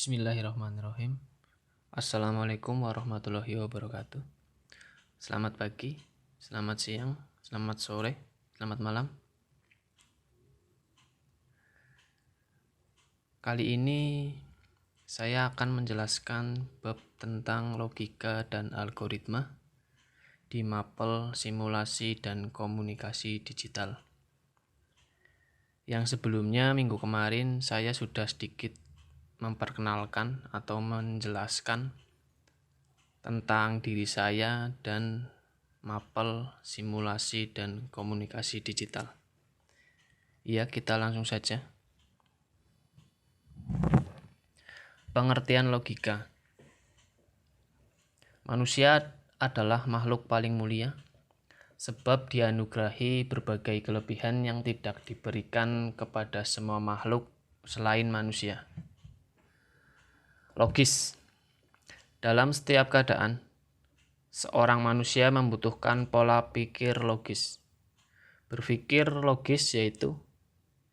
Bismillahirrahmanirrahim. Assalamualaikum warahmatullahi wabarakatuh. Selamat pagi, selamat siang, selamat sore, selamat malam. Kali ini saya akan menjelaskan bab tentang logika dan algoritma di mapel simulasi dan komunikasi digital. Yang sebelumnya minggu kemarin saya sudah sedikit memperkenalkan atau menjelaskan tentang diri saya dan mapel simulasi dan komunikasi digital. Ya, kita langsung saja. Pengertian logika. Manusia adalah makhluk paling mulia sebab dianugerahi berbagai kelebihan yang tidak diberikan kepada semua makhluk selain manusia. Logis. Dalam setiap keadaan, seorang manusia membutuhkan pola pikir logis. Berpikir logis yaitu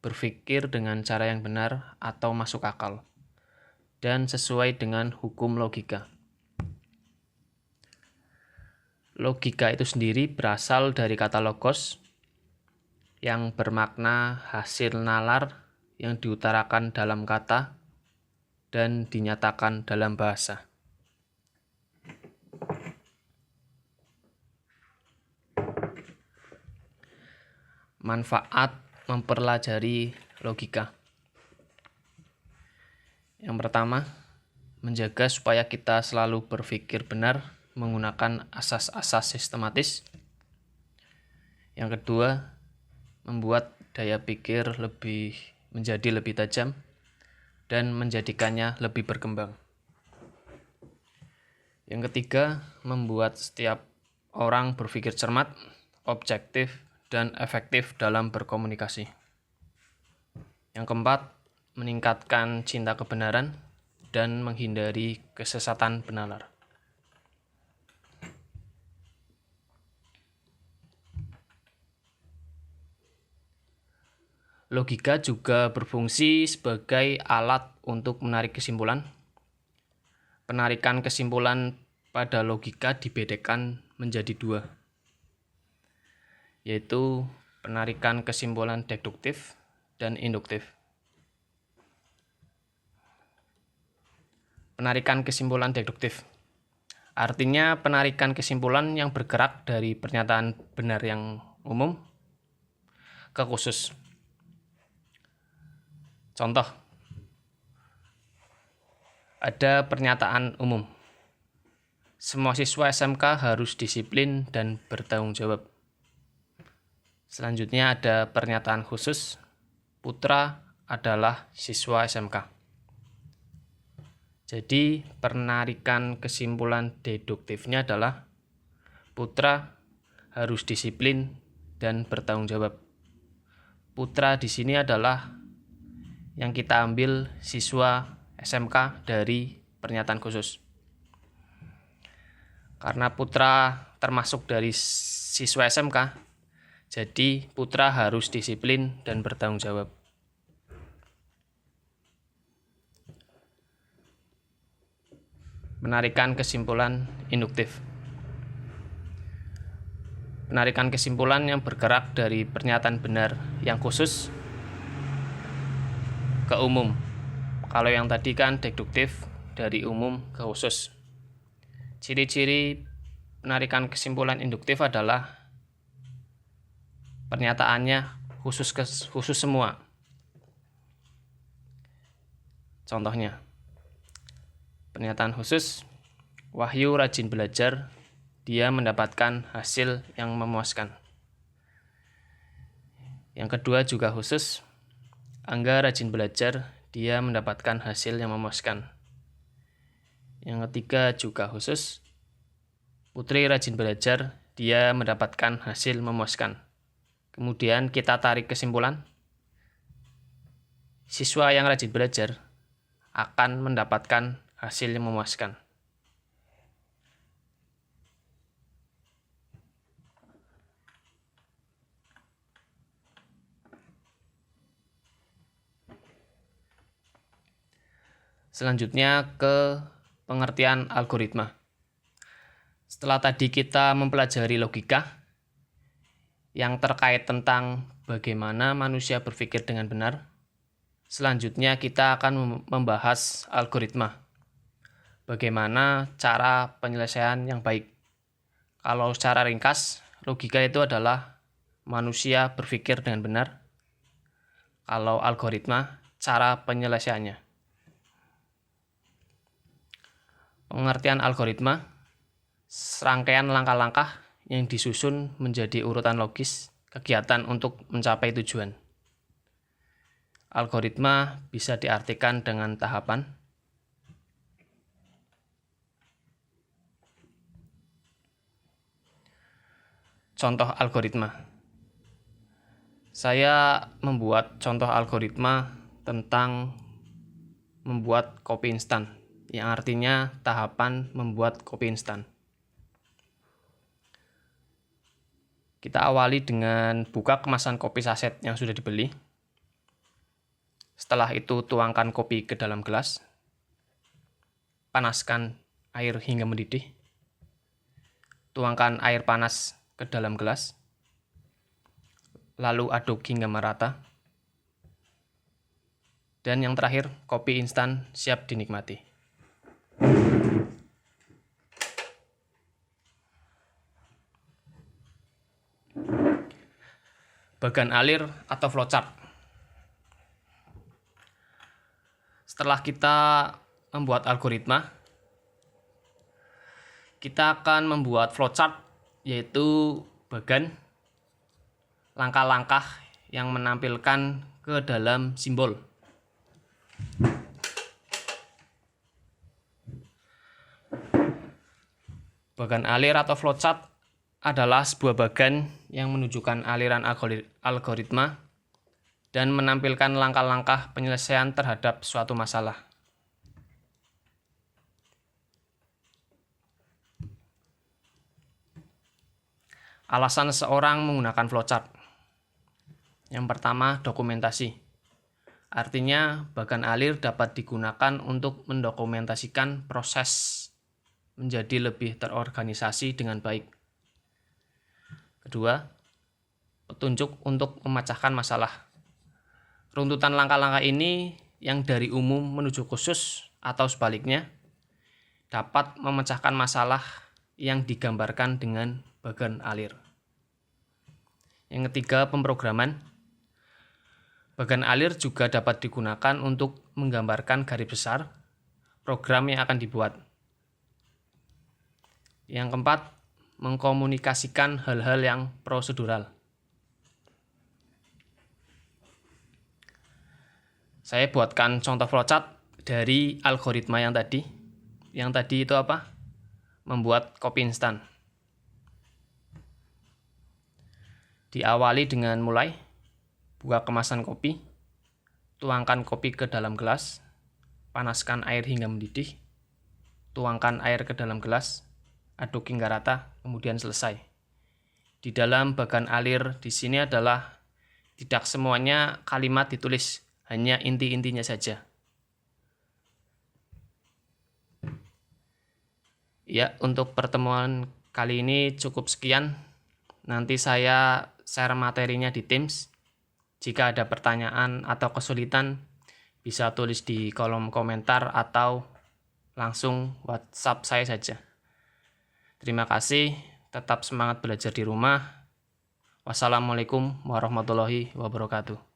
berpikir dengan cara yang benar atau masuk akal, dan sesuai dengan hukum logika. Logika itu sendiri berasal dari kata logos, yang bermakna hasil nalar yang diutarakan dalam kata dan dinyatakan dalam bahasa. Manfaat mempelajari logika. Yang pertama, menjaga supaya kita selalu berpikir benar menggunakan asas-asas sistematis. Yang kedua, membuat daya pikir menjadi lebih tajam dan menjadikannya lebih berkembang. Yang ketiga, membuat setiap orang berpikir cermat, objektif, dan efektif dalam berkomunikasi. Yang keempat, meningkatkan cinta kebenaran dan menghindari kesesatan benalar. Logika juga berfungsi sebagai alat untuk menarik kesimpulan. Penarikan kesimpulan pada logika dibedakan menjadi dua, yaitu penarikan kesimpulan deduktif dan induktif. Penarikan kesimpulan deduktif artinya penarikan kesimpulan yang bergerak dari pernyataan benar yang umum ke khusus. Contoh, ada pernyataan umum. Semua siswa SMK harus disiplin dan bertanggung jawab. Selanjutnya ada pernyataan khusus. Putra adalah siswa SMK. Jadi, penarikan kesimpulan deduktifnya adalah Putra harus disiplin dan bertanggung jawab. Putra di sini adalah yang kita ambil siswa SMK dari pernyataan khusus. Karena putra termasuk dari siswa SMK, jadi putra harus disiplin dan bertanggung jawab. Penarikan kesimpulan induktif. Penarikan kesimpulan yang bergerak dari pernyataan benar yang khusus ke umum. Kalau yang tadi kan deduktif dari umum ke khusus. Ciri-ciri penarikan kesimpulan induktif adalah pernyataannya khusus semua. Contohnya, pernyataan khusus, Wahyu rajin belajar, dia mendapatkan hasil yang memuaskan. Yang kedua juga khusus, Angga rajin belajar, dia mendapatkan hasil yang memuaskan. Yang ketiga juga khusus, Putri rajin belajar, dia mendapatkan hasil memuaskan. Kemudian kita tarik kesimpulan, siswa yang rajin belajar akan mendapatkan hasil yang memuaskan. Selanjutnya ke pengertian algoritma. Setelah tadi kita mempelajari logika yang terkait tentang bagaimana manusia berpikir dengan benar, selanjutnya kita akan membahas algoritma. Bagaimana cara penyelesaian yang baik. Kalau secara ringkas, logika itu adalah manusia berpikir dengan benar. Kalau algoritma, cara penyelesaiannya. Pengertian algoritma, serangkaian langkah-langkah yang disusun menjadi urutan logis kegiatan untuk mencapai tujuan. Algoritma bisa diartikan dengan tahapan. Contoh algoritma. Saya membuat contoh algoritma tentang membuat kopi instan, yang artinya tahapan membuat kopi instan. Kita awali dengan buka kemasan kopi saset yang sudah dibeli. Setelah itu tuangkan kopi ke dalam gelas. Panaskan air hingga mendidih. Tuangkan air panas ke dalam gelas. Lalu aduk hingga merata. Dan yang terakhir, kopi instan siap dinikmati. Bagan alir atau flowchart. Setelah kita membuat algoritma, kita akan membuat flowchart, yaitu bagan langkah-langkah yang menampilkan ke dalam simbol. Bagan alir atau flowchart adalah sebuah bagan yang menunjukkan aliran algoritma dan menampilkan langkah-langkah penyelesaian terhadap suatu masalah. Alasan seseorang menggunakan flowchart. Yang pertama, dokumentasi. Artinya, bagan alir dapat digunakan untuk mendokumentasikan proses menjadi lebih terorganisasi dengan baik. Kedua, petunjuk untuk memecahkan masalah. Runtutan langkah-langkah ini yang dari umum menuju khusus atau sebaliknya dapat memecahkan masalah yang digambarkan dengan bagan alir. Yang ketiga, pemrograman. Bagan alir juga dapat digunakan untuk menggambarkan garis besar program yang akan dibuat. Yang keempat, mengkomunikasikan hal-hal yang prosedural. Saya buatkan contoh flowchart dari algoritma yang tadi. Yang tadi itu apa? Membuat kopi instan. Diawali dengan mulai, buka kemasan kopi, tuangkan kopi ke dalam gelas, panaskan air hingga mendidih, tuangkan air ke dalam gelas, aduk hingga rata, kemudian selesai. Di dalam bagan alir di sini adalah tidak semuanya kalimat ditulis, hanya inti-intinya saja. Ya, untuk pertemuan kali ini cukup sekian. Nanti saya share materinya di Teams. Jika ada pertanyaan atau kesulitan, bisa tulis di kolom komentar atau langsung WhatsApp saya saja. Terima kasih, tetap semangat belajar di rumah. Wassalamualaikum warahmatullahi wabarakatuh.